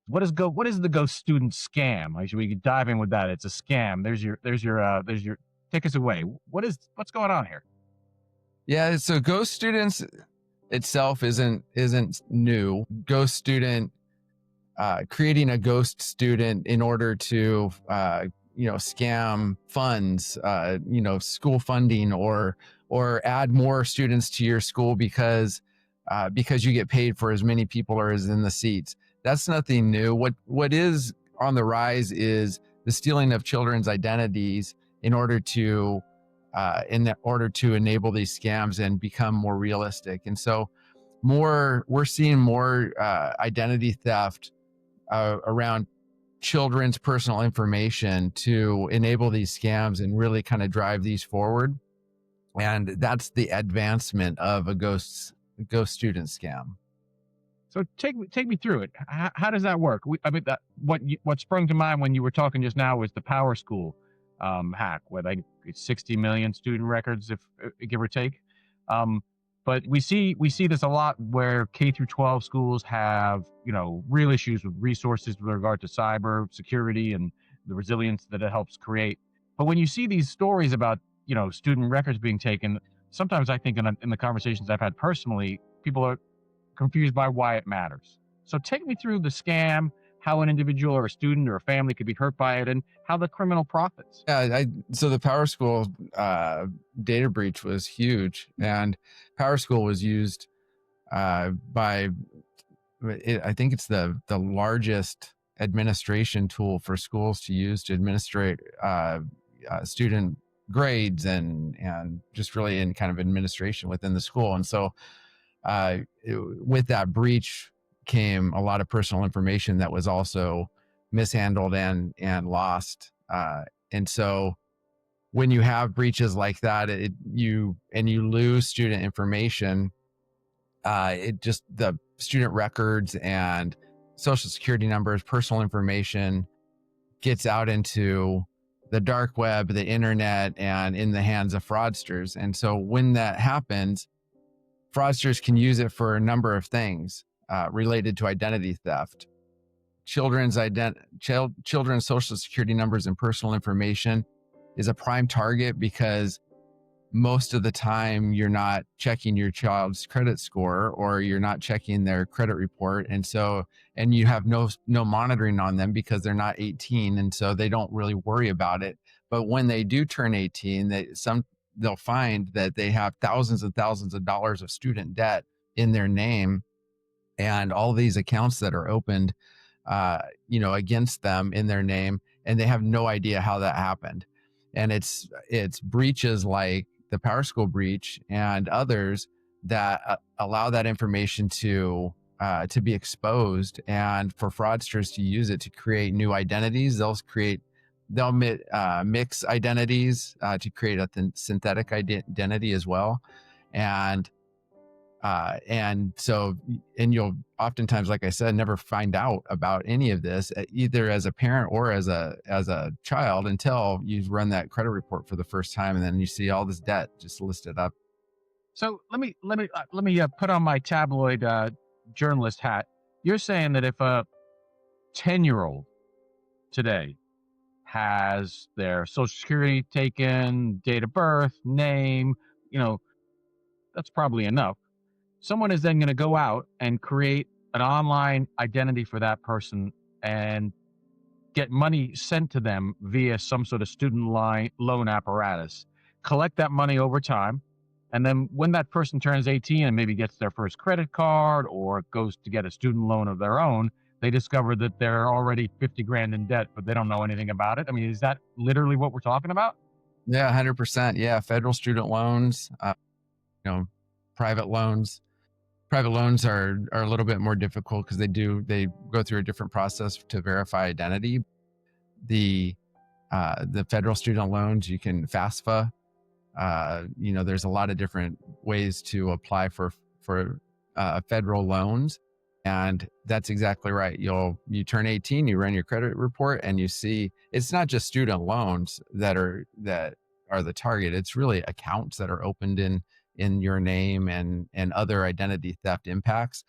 What is the ghost student scam? Like, should we dive in with that? It's a scam. There's your take us away. What's going on here? Yeah, so Ghost Students itself isn't new. Ghost Student, creating a Ghost Student in order to scam funds, school funding, or add more students to your school because you get paid for as many people or as in the seats. That's nothing new. What is on the rise is the stealing of children's identities in order to enable these scams and become more realistic. And so we're seeing more identity theft around children's personal information to enable these scams and really kind of drive these forward. And that's the advancement of a ghost student scam. So take me through it. How does that work? What sprung to mind when you were talking just now was the PowerSchool hack, where they 60 million student records, if give or take. But we see this a lot where K through 12 schools have real issues with resources with regard to cyber security and the resilience that it helps create. But when you see these stories about student records being taken, sometimes I think in the conversations I've had personally, people are confused by why it matters. So take me through the scam, how an individual or a student or a family could be hurt by it, and how the criminal profits. Yeah, so the PowerSchool data breach was huge, and PowerSchool was used by, I think it's the largest administration tool for schools to use to administrate student grades and just really in kind of administration within the school. And so with that breach came a lot of personal information that was also mishandled and lost. And so when you have breaches like that, you lose student information, the student records and social security numbers, personal information gets out into the dark web, the internet, and in the hands of fraudsters. And so when that happens, fraudsters can use it for a number of things related to identity theft. Children's social security numbers and personal information is a prime target because most of the time you're not checking your child's credit score or you're not checking their credit report. And you have no monitoring on them because they're not 18. And so they don't really worry about it. But when they do turn 18, they'll find that they have thousands and thousands of dollars of student debt in their name, and all these accounts that are opened, against them in their name, and they have no idea how that happened. And it's breaches like the PowerSchool breach and others that allow that information to be exposed, and for fraudsters to use it to create new identities. They'll mix identities to create a synthetic identity as well. And you'll oftentimes, like I said, never find out about any of this either as a parent or as a child until you run that credit report for the first time, and then you see all this debt just listed up. So let me put on my tabloid journalist hat. You're saying that if a 10-year-old today has their social security taken, date of birth, name, that's probably enough. Someone is then going to go out and create an online identity for that person and get money sent to them via some sort of student loan apparatus, collect that money over time. And then when that person turns 18 and maybe gets their first credit card or goes to get a student loan of their own, they discover that they're already 50 grand in debt, but they don't know anything about it. I mean, is that literally what we're talking about? Yeah, 100%. Yeah, federal student loans, private loans. Private loans are a little bit more difficult because they go through a different process to verify identity. The federal student loans, you can FAFSA. There's a lot of different ways to apply for federal loans. And that's exactly right. You turn 18, you run your credit report, and you see it's not just student loans that are the target. It's really accounts that are opened in your name and other identity theft impacts.